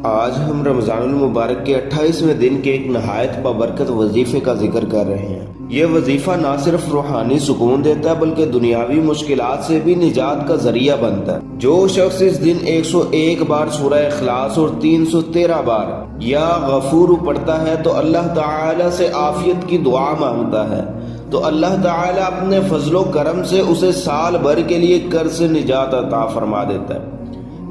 آج ہم رمضان المبارک کے 28ویں دن کے ایک نہایت بابرکت وظیفے کا ذکر کر رہے ہیں۔ یہ وظیفہ نہ صرف روحانی سکون دیتا ہے بلکہ دنیاوی مشکلات سے بھی نجات کا ذریعہ بنتا ہے۔ جو شخص اس دن 101 بار سورہ اخلاص اور 313 بار یا غفور پڑھتا ہے تو اللہ تعالی سے عافیت کی دعا مانگتا ہے تو اللہ تعالی اپنے فضل و کرم سے اسے سال بھر کے لیے قرض سے نجات عطا فرما دیتا ہے،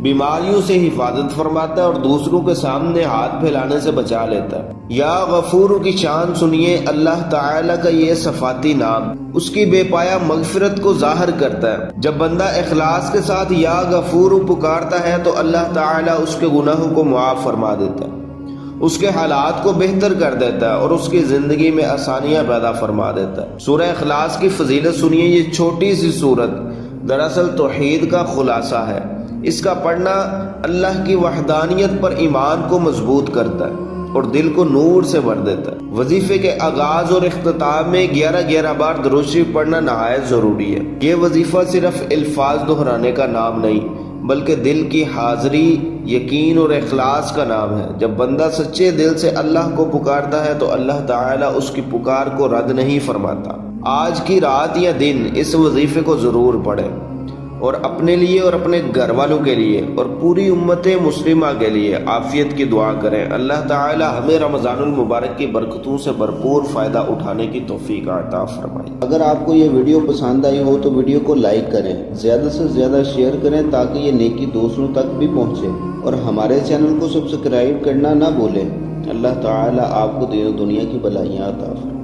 بیماریوں سے حفاظت فرماتا ہے اور دوسروں کے سامنے ہاتھ پھیلانے سے بچا لیتا ہے۔ یا غفور کی شان سنیے، اللہ تعالی کا یہ صفاتی نام اس کی بے پایا مغفرت کو ظاہر کرتا ہے۔ جب بندہ اخلاص کے ساتھ یا غفور پکارتا ہے تو اللہ تعالی اس کے گناہوں کو معاف فرما دیتا ہے، اس کے حالات کو بہتر کر دیتا ہے اور اس کی زندگی میں آسانیاں پیدا فرما دیتا ہے۔ سورہ اخلاص کی فضیلت سنیے، یہ چھوٹی سی سورت دراصل توحید کا خلاصہ ہے۔ اس کا پڑھنا اللہ کی وحدانیت پر ایمان کو مضبوط کرتا ہے اور دل کو نور سے بھر دیتا ہے۔ وظیفے کے آغاز اور اختتام میں 11 بار درود شریف پڑھنا نہایت ضروری ہے۔ یہ وظیفہ صرف الفاظ دہرانے کا نام نہیں بلکہ دل کی حاضری، یقین اور اخلاص کا نام ہے۔ جب بندہ سچے دل سے اللہ کو پکارتا ہے تو اللہ تعالیٰ اس کی پکار کو رد نہیں فرماتا۔ آج کی رات یا دن اس وظیفے کو ضرور پڑھیں اور اپنے لیے اور اپنے گھر والوں کے لیے اور پوری امت مسلمہ کے لیے عافیت کی دعا کریں۔ اللہ تعالی ہمیں رمضان المبارک کی برکتوں سے بھرپور فائدہ اٹھانے کی توفیق عطا فرمائے۔ اگر آپ کو یہ ویڈیو پسند آئی ہو تو ویڈیو کو لائک کریں، زیادہ سے زیادہ شیئر کریں تاکہ یہ نیکی دوسروں تک بھی پہنچے، اور ہمارے چینل کو سبسکرائب کرنا نہ بھولیں۔ اللہ تعالی آپ کو دین و دنیا کی بھلائیاں عطا فرمائے۔